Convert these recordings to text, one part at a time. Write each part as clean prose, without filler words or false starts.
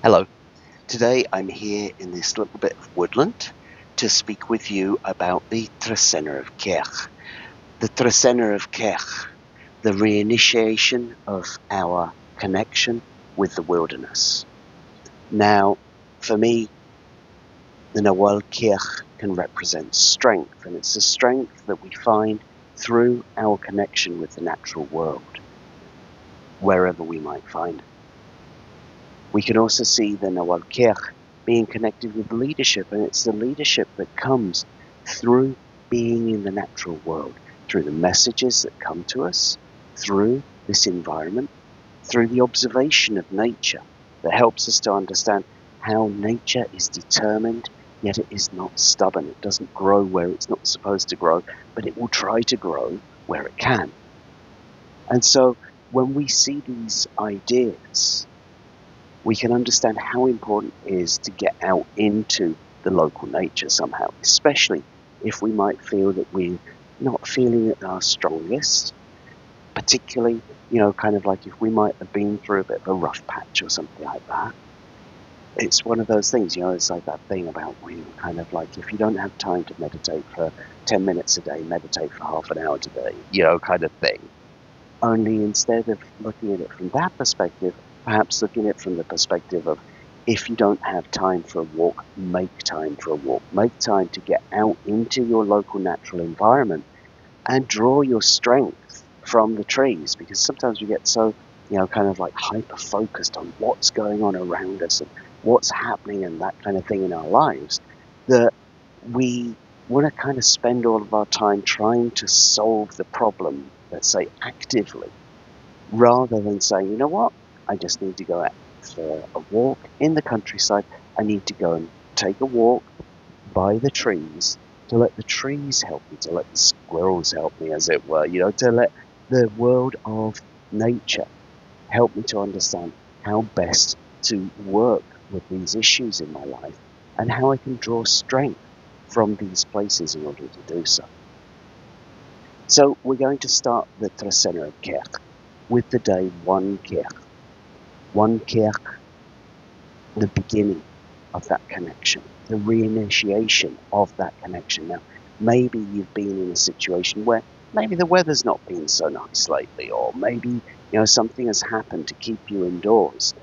Hello. Today I'm here in this little bit of woodland to speak with you about the Trecena of Kej. The Trecena of Kej, the reinitiation of our connection with the wilderness. Now, for me, the Nawal Kej can represent strength, and it's a strength that we find through our connection with the natural world, wherever we might find it. We can also see the Nawal Kej being connected with leadership, and it's the leadership that comes through being in the natural world, through the messages that come to us, through this environment, through the observation of nature that helps us to understand how nature is determined, yet it is not stubborn. It doesn't grow where it's not supposed to grow, but it will try to grow where it can. And so when we see these ideas, we can understand how important it is to get out into the local nature somehow, especially if we might feel that we're not feeling at our strongest, particularly, kind of like if we might have been through a bit of a rough patch or something like that. It's one of those things, it's like that thing about where you kind of like, if you don't have time to meditate for 10 minutes a day, meditate for half an hour today, kind of thing. Only instead of looking at it from that perspective, perhaps looking at it from the perspective of, if you don't have time for a walk, make time for a walk. Make time to get out into your local natural environment and draw your strength from the trees, because sometimes we get so, kind of like hyper-focused on what's going on around us and what's happening and that kind of thing in our lives, that we want to kind of spend all of our time trying to solve the problem, let's say actively, rather than saying, you know what, I just need to go out for a walk in the countryside. I need to go and take a walk by the trees, to let the trees help me, to let the squirrels help me, as it were, to let the world of nature help me to understand how best to work with these issues in my life and how I can draw strength from these places in order to do so. So we're going to start the Trecena of Kej with the day 1 Kej. 1 Kej, the beginning of that connection, the reinitiation of that connection. Now, maybe you've been in a situation where maybe the weather's not been so nice lately, or maybe, something has happened to keep you indoors.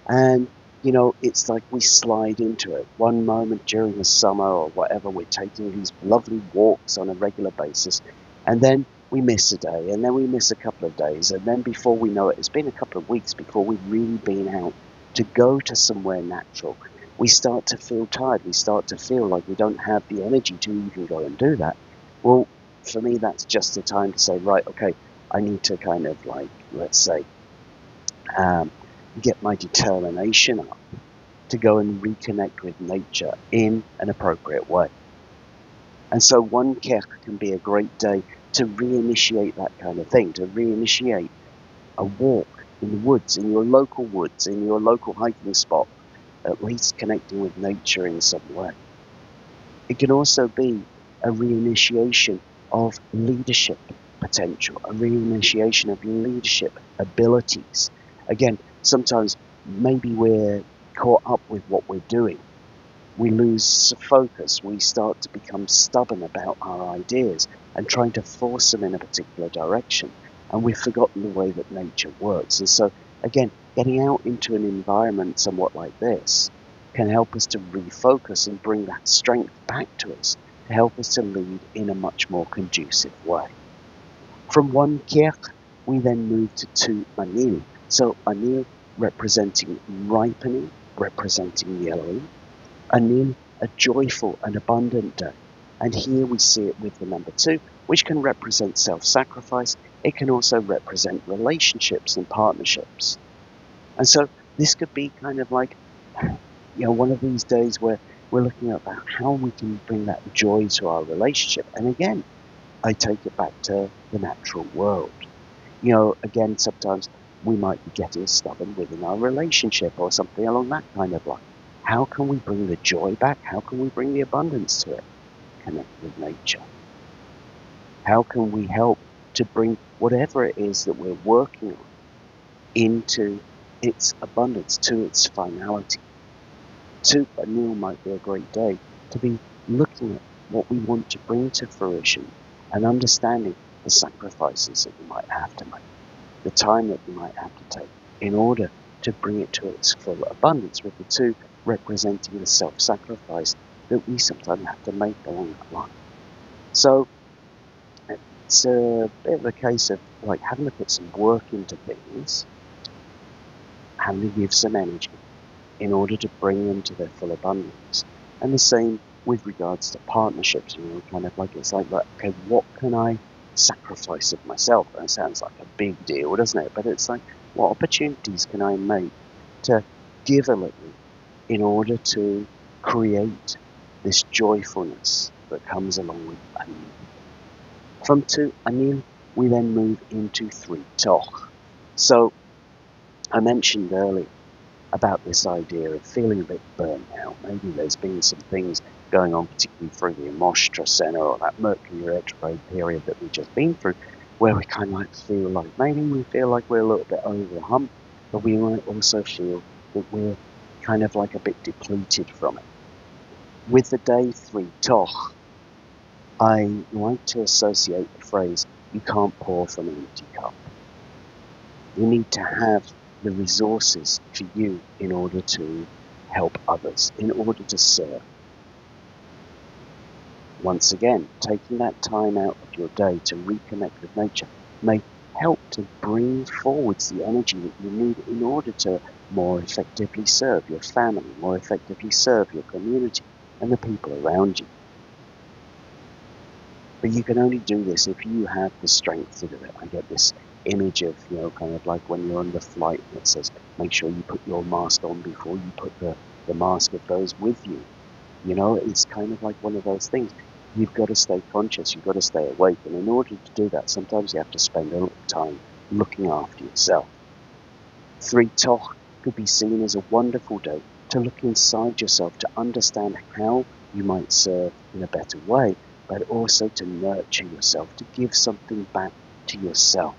And, it's like we slide into it. One moment during the summer or whatever, we're taking these lovely walks on a regular basis, and then we miss a day, and then we miss a couple of days, and then before we know it, it's been a couple of weeks before we've really been out to go to somewhere natural. We start to feel tired. We start to feel like we don't have the energy to even go and do that. Well, for me, that's just the time to say, right, okay, I need to kind of like, let's say, get my determination up to go and reconnect with nature in an appropriate way. And so 1 Kej can be a great day to reinitiate that kind of thing, to reinitiate a walk in the woods, in your local woods, in your local hiking spot, at least connecting with nature in some way. It can also be a reinitiation of leadership potential, a reinitiation of leadership abilities. Again, sometimes maybe we're caught up with what we're doing. We lose focus. We start to become stubborn about our ideas and trying to force them in a particular direction. And we've forgotten the way that nature works. And so, again, getting out into an environment somewhat like this can help us to refocus and bring that strength back to us, to help us to lead in a much more conducive way. From 1 Kej, we then move to 2 Anil. So Anil representing ripening, representing yellowing. Anil, a joyful and abundant day. And here we see it with the number 2, which can represent self-sacrifice. It can also represent relationships and partnerships. And so this could be kind of like, one of these days where we're looking at how we can bring that joy to our relationship. And again, I take it back to the natural world. Again, sometimes we might be getting stubborn within our relationship or something along that kind of line. How can we bring the joy back? How can we bring the abundance to it? Connect with nature. How can we help to bring whatever it is that we're working on into its abundance, to its finality? 2, a meal might be a great day to be looking at what we want to bring to fruition and understanding the sacrifices that we might have to make, the time that we might have to take in order to bring it to its full abundance, with the 2 representing the self-sacrifice that we sometimes have to make along that line. So it's a bit of a case of like having to put some work into things, having to give some energy in order to bring them to their full abundance. And the same with regards to partnerships, kind of like it's like, okay, what can I sacrifice of myself? And it sounds like a big deal, doesn't it? But it's like, what opportunities can I make to give a little in order to create this joyfulness that comes along with a meal? From 2, a meal, we then move into 3, toch. So I mentioned earlier about this idea of feeling a bit burnt out. Maybe there's been some things going on, particularly through the Trecena or that Mercury retrograde period that we've just been through, where we kind of like feel like maybe we feel like we're a little bit over the hump, but we might also feel that we're kind of like a bit depleted from it. With the day 3, toch, I like to associate the phrase, you can't pour from an empty cup. You need to have the resources for you in order to help others, in order to serve. Once again, taking that time out of your day to reconnect with nature may help to bring forwards the energy that you need in order to more effectively serve your family, more effectively serve your community and the people around you. But you can only do this if you have the strength to do it. I get this image of, kind of like when you're on the flight and it says, make sure you put your mask on before you put the mask of those with you. It's kind of like one of those things. You've got to stay conscious, you've got to stay awake. And in order to do that, sometimes you have to spend a little time looking after yourself. 3, toch could be seen as a wonderful day to look inside yourself, to understand how you might serve in a better way, but also to nurture yourself, to give something back to yourself,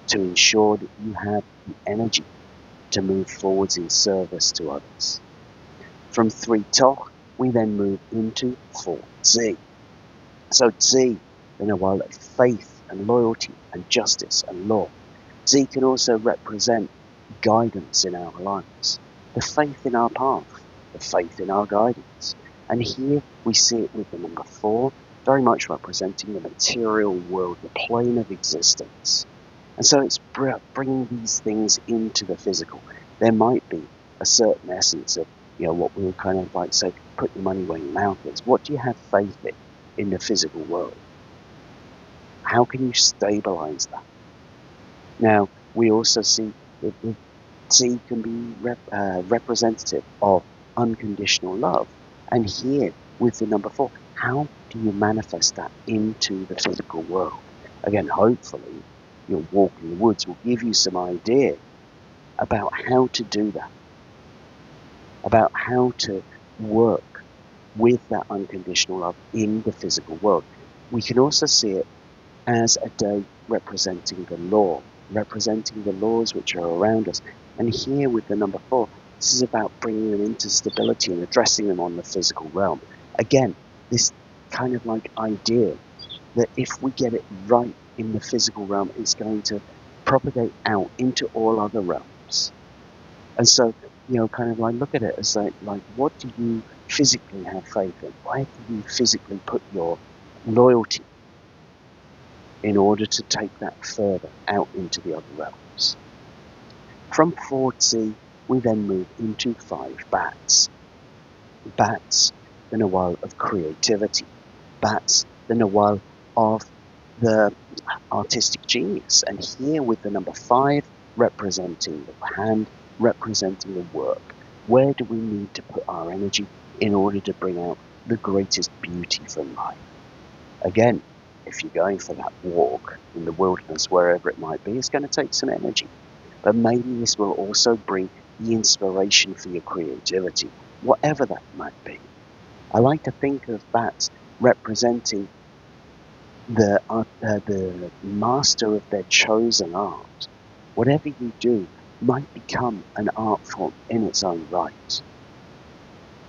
to ensure that you have the energy to move forwards in service to others. From 3, toch, we then move into 4, zi. So zi, in a world of faith and loyalty and justice and law. Zi can also represent guidance in our lives, the faith in our path, the faith in our guidance. And here we see it with the number 4, very much representing the material world, the plane of existence. And so it's bringing these things into the physical. There might be a certain essence of, what we would kind of like say, put your money where your mouth is. What do you have faith in the physical world? How can you stabilize that? Now, we also see that the T can be representative of unconditional love. And here, with the number 4, how do you manifest that into the physical world? Again, hopefully, your walk in the woods will give you some idea about how to do that, about how to work with that unconditional love in the physical world. We can also see it as a day representing the law, representing the laws which are around us. And here with the number 4, this is about bringing them into stability and addressing them on the physical realm. Again, this kind of like idea that if we get it right in the physical realm, it's going to propagate out into all other realms. And so, kind of like look at it as like what do you physically have faith in? Where do you physically put your loyalty in order to take that further out into the other realms? From 4C, we then move into 5 bats. Bats, the Nawal of creativity. Bats, the Nawal of the artistic genius. And here with the number 5 representing the hand, representing the work. Where do we need to put our energy in order to bring out the greatest beauty from life? Again, if you're going for that walk in the wilderness, wherever it might be, it's going to take some energy. But maybe this will also bring the inspiration for your creativity, whatever that might be. I like to think of bats representing the master of their chosen art. Whatever you do might become an art form in its own right.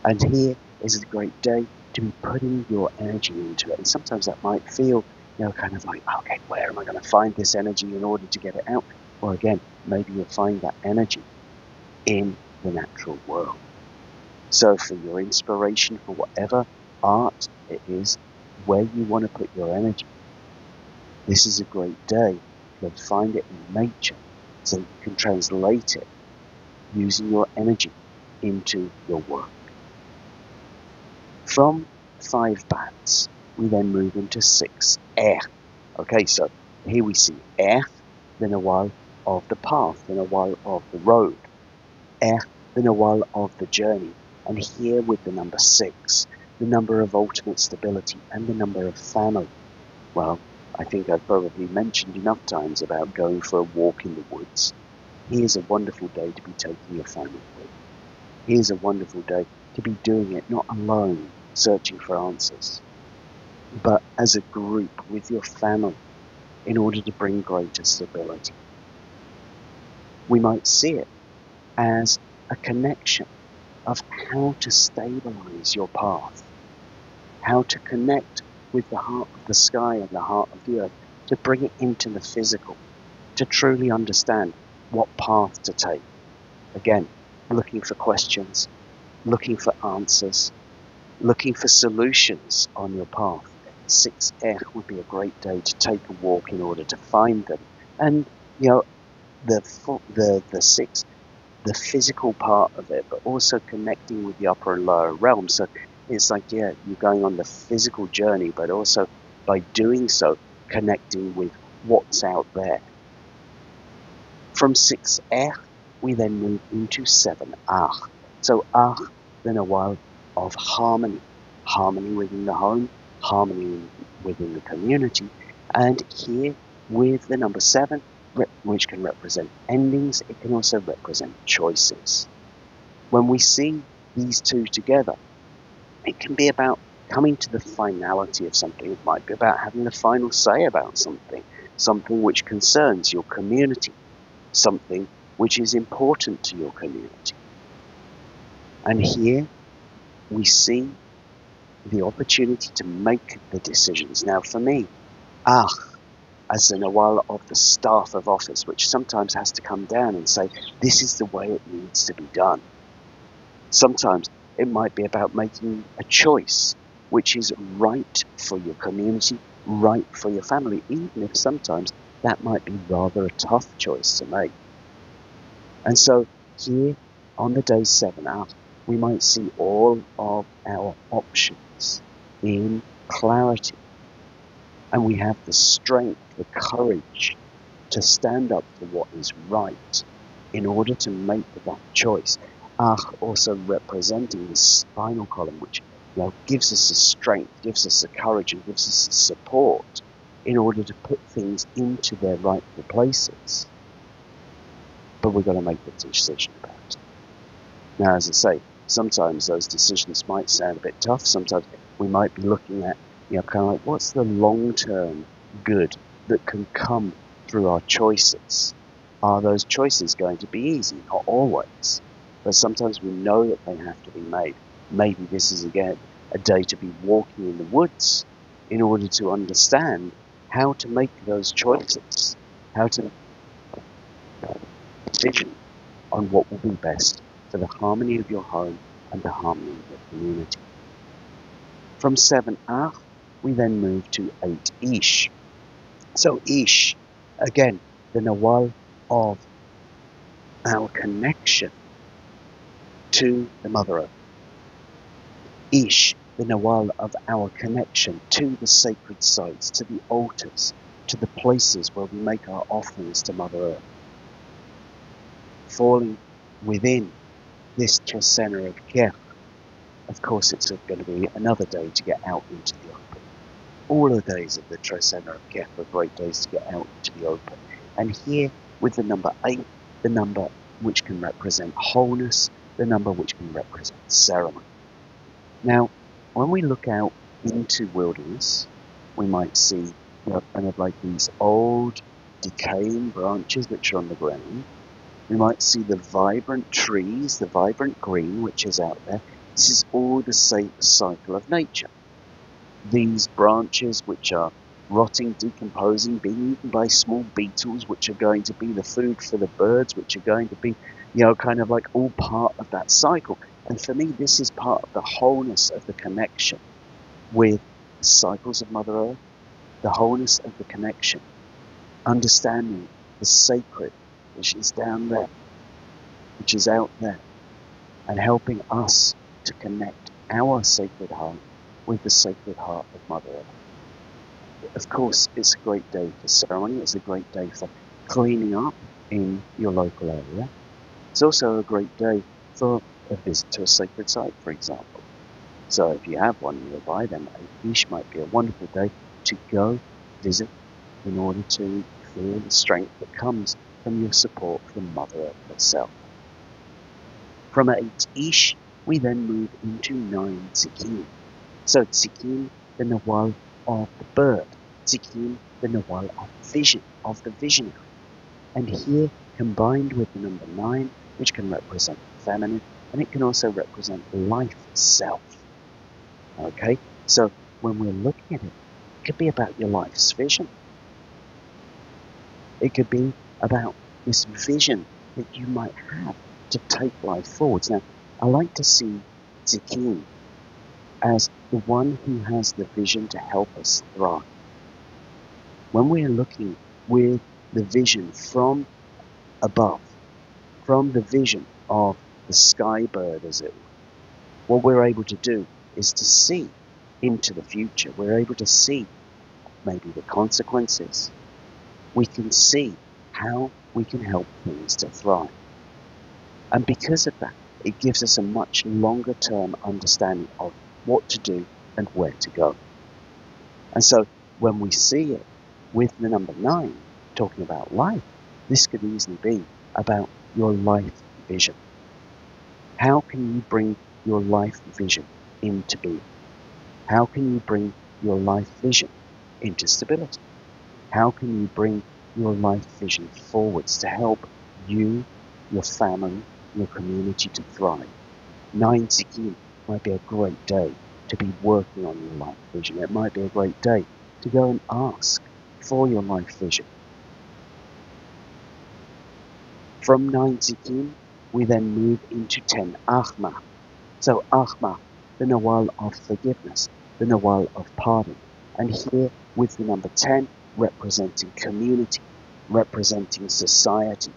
And here is a great day to be putting your energy into it. And sometimes that might feel, kind of like, okay, where am I going to find this energy in order to get it out? Or again, maybe you'll find that energy in the natural world. So for your inspiration, for whatever art it is, where you want to put your energy, this is a great day to find it in nature so you can translate it using your energy into your work. From 5 bats, we then move into 6 air. Okay, so here we see air, then a while of the path, then a while of the road, air, then a while of the journey. And here with the number 6, the number of ultimate stability and the number of family. Well, I think I've probably mentioned enough times about going for a walk in the woods. Here's a wonderful day to be taking your family with. Here's a wonderful day to be doing it not alone, searching for answers, but as a group with your family in order to bring greater stability. We might see it as a connection of how to stabilize your path, how to connect with the heart of the sky and the heart of the earth, to bring it into the physical, to truly understand what path to take. Again, looking for questions, looking for answers, looking for solutions on your path. 6 air would be a great day to take a walk in order to find them. And, the 6, the physical part of it, but also connecting with the upper and lower realms. So it's like, you're going on the physical journey, but also by doing so, connecting with what's out there. From 6 air, we then move into 7 ah. So ah, then a while of harmony. Harmony within the home, harmony within the community. And here with the number 7, which can represent endings, it can also represent choices. When we see these two together, it can be about coming to the finality of something. It might be about having the final say about something, something which concerns your community, something which is important to your community. And here we see the opportunity to make the decisions. Now for me, as in a while of the staff of office, which sometimes has to come down and say, this is the way it needs to be done. Sometimes it might be about making a choice which is right for your community, right for your family, even if sometimes that might be rather a tough choice to make. And so here on the day 7 out, we might see all of our options in clarity. And we have the strength, the courage to stand up for what is right in order to make that choice. Also representing the spinal column, which gives us the strength, gives us the courage, and gives us the support in order to put things into their rightful places. But we've got to make the decision about it. Now, as I say, sometimes those decisions might sound a bit tough. Sometimes we might be looking at, kind of like, what's the long-term good that can come through our choices? Are those choices going to be easy? Not always. But sometimes we know that they have to be made. Maybe this is, again, a day to be walking in the woods in order to understand how to make those choices, how to make a decision on what will be best for the harmony of your home and the harmony of your community. From 7 ah, we then move to 8 ish. So ish, again, the nawal of our connection to the Mother Earth. Ish, the nawal of our connection to the sacred sites, to the altars, to the places where we make our offerings to Mother Earth. Falling within this Trecena of Kej, of course it's going to be another day to get out into the open. All the days of the Trecena of Kej are great days to get out into the open. And here with the number 8, the number which can represent wholeness, the number which can represent ceremony. Now, when we look out into wilderness, we might see kind of like these old decaying branches which are on the ground. We might see the vibrant trees, the vibrant green which is out there, This is all the cycle of nature. These branches which are rotting, decomposing, being eaten by small beetles, which are going to be the food for the birds, which are going to be, kind of like all part of that cycle. And for me, this is part of the wholeness of the connection with the cycles of Mother Earth, the wholeness of the connection, understanding the sacred, which is down there, which is out there, and helping us to connect our sacred heart with the sacred heart of Mother Earth. Of course, it's a great day for ceremony. It's a great day for cleaning up in your local area. It's also a great day for a visit to a sacred site, for example. So if you have one nearby, then a Kej might be a wonderful day to go visit in order to feel the strength that comes from your support from Mother Earth herself. From 8 Ish, we then move into 9 Tzikin. So Tzikin, the Nawal of the bird. Tzikin, the Nawal of vision, of the visionary. And here, combined with the number 9, which can represent the feminine, and it can also represent life itself. Okay, so when we're looking at it, it could be about your life's vision. It could be about this vision that you might have to take life forwards. Now, I like to see Tzikin as the one who has the vision to help us thrive. When we're looking with the vision from above, from the vision of the sky bird, as it were, what we're able to do is to see into the future. We're able to see maybe the consequences. We can see how we can help things to thrive. And because of that, it gives us a much longer term understanding of what to do and where to go. And so when we see it with the number 9, talking about life, this could easily be about your life vision. How can you bring your life vision into being? How can you bring your life vision into stability? How can you bring your life vision forwards to help you, your family, your community to thrive? 9 Tzikin might be a great day to be working on your life vision. It might be a great day to go and ask for your life vision. From 9 Tzikin, we then move into 10 Ahmar. So Ahmar, the Nawal of forgiveness, the Nawal of pardon. And here with the number 10, representing community, representing society.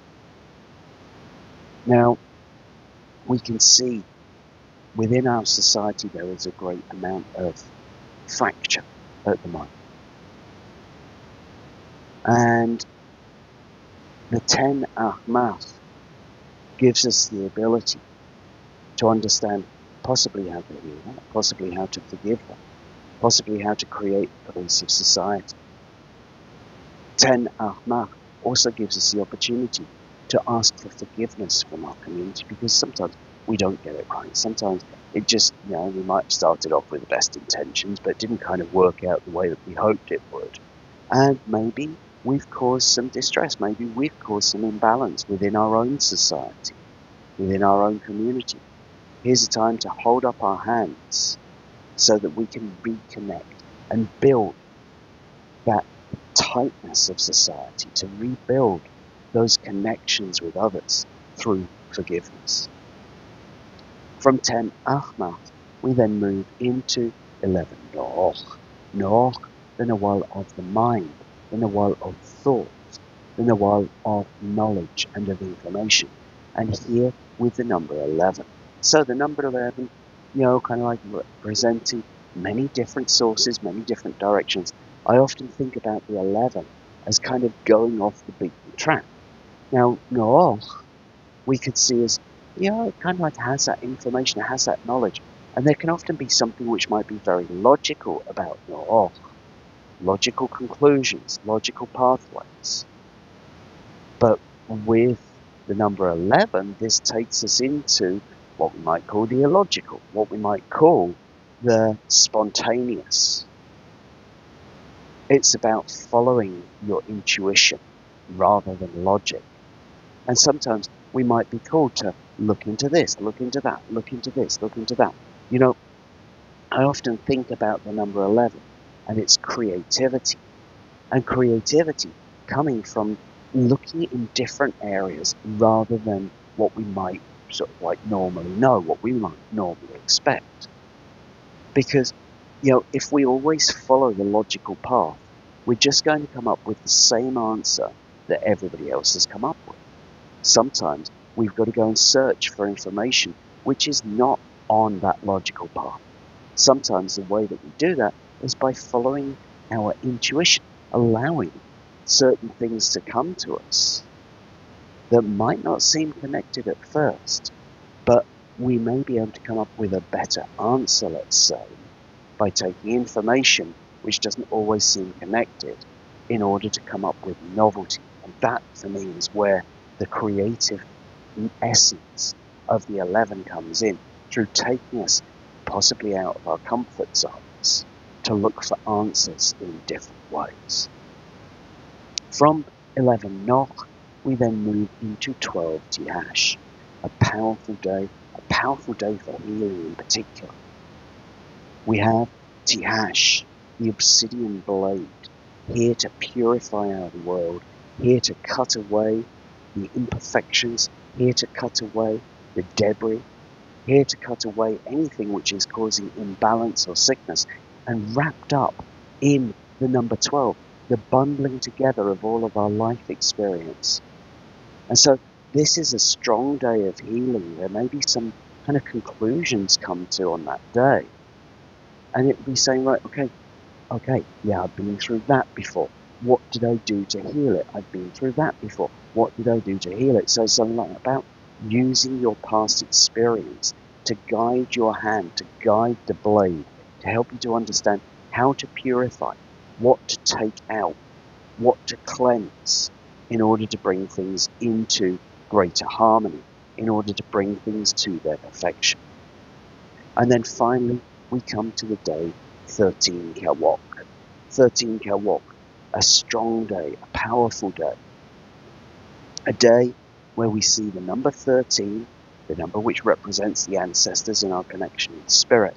Now, we can see within our society there is a great amount of fracture at the moment. And the 10 Ahmar gives us the ability to understand possibly how to heal that, possibly how to forgive that, possibly how to create a cohesive society. 10 Ahmar also gives us the opportunity to ask for forgiveness from our community, because sometimes we don't get it right. Sometimes it just, we might have started off with the best intentions, but it didn't kind of work out the way that we hoped it would. And maybe we've caused some distress. Maybe we've caused some imbalance within our own society, within our own community. Here's a time to hold up our hands so that we can reconnect and build that tightness of society, to rebuild those connections with others through forgiveness. From 10 Ahmar, we then move into 11 Noach. Noach, the Nawal of the mind, the Nawal of thought, the Nawal of knowledge and of information. And here with the number 11. So the number 11, kind of like representing many different sources, many different directions. I often think about the 11 as kind of going off the beaten track. Now, Noach, we could see as, it kind of like has that information, it has that knowledge. And there can often be something which might be very logical about Noach. Logical conclusions, logical pathways. But with the number 11, this takes us into what we might call the illogical, what we might call the spontaneous. It's about following your intuition rather than logic. And sometimes we might be called to look into this, look into that, look into this, look into that. You know, I often think about the number 11 and its creativity. And creativity coming from looking in different areas rather than what we might sort of like normally know, what we might normally expect. Because, you know, if we always follow the logical path, we're just going to come up with the same answer that everybody else has come up with. Sometimes we've got to go and search for information which is not on that logical path. Sometimes the way that we do that is by following our intuition, allowing certain things to come to us that might not seem connected at first, but we may be able to come up with a better answer, let's say, by taking information which doesn't always seem connected in order to come up with novelty. And that, for me, is where the creative essence of the 11 comes in, through taking us possibly out of our comfort zones to look for answers in different ways. From 11 Noch, we then move into 12 Tihash, a powerful day for healing in particular. We have Tihash, the obsidian blade, here to purify our world, here to cut away the imperfections, here to cut away the debris, here to cut away anything which is causing imbalance or sickness, and wrapped up in the number 12, the bundling together of all of our life experience. And so this is a strong day of healing. There may be some kind of conclusions come to on that day. And it would be saying, right, okay, yeah, I've been through that before. What did I do to heal it? I've been through that before. What did I do to heal it? So something like about using your past experience to guide your hand, to guide the blade, to help you to understand how to purify, what to take out, what to cleanse, in order to bring things into greater harmony, in order to bring things to their perfection. And then finally, we come to the day 13 Kewok. 13 Kewok, a strong day, a powerful day. A day where we see the number 13, the number which represents the ancestors and our connection with spirit,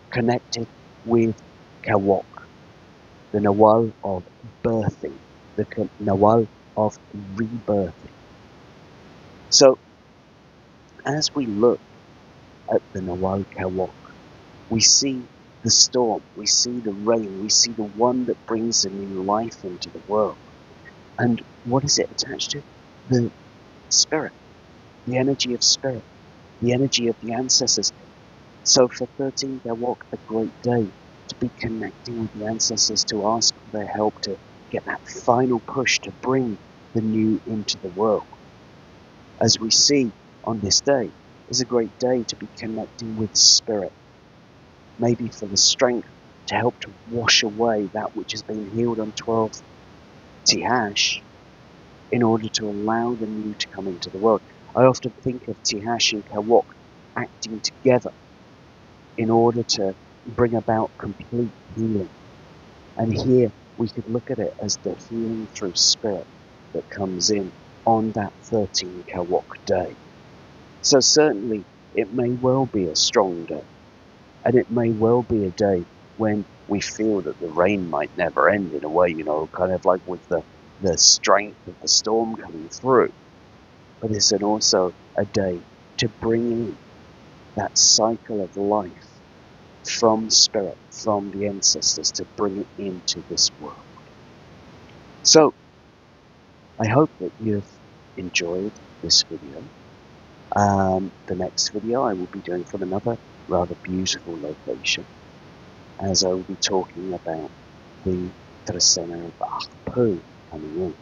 connected with Kewok, the Nawal of birthing, the Nawal of rebirthing. So, as we look at the Nawal Kewok, we see the storm, we see the rain, we see the one that brings a new life into the world. And what is it attached to? The spirit, the energy of spirit, the energy of the ancestors. So for 13 Kewok, a great day to be connecting with the ancestors, to ask for their help, to get that final push to bring the new into the world. As we see on this day, is a great day to be connecting with spirit, maybe for the strength to help to wash away that which has been healed on 12 Tihash, in order to allow the new to come into the world. I often think of Tihash and Kewok acting together in order to bring about complete healing. And here we could look at it as the healing through spirit that comes in on that 13 Kewok day. So certainly it may well be a strong day, and it may well be a day when we feel that the rain might never end, in a way, you know, kind of like with the strength of the storm coming through. But it's also a day to bring in that cycle of life from spirit, from the ancestors, to bring it into this world. So, I hope that you've enjoyed this video. The next video I will be doing from another rather beautiful location, as I will be talking about the Trecena of Kej coming in.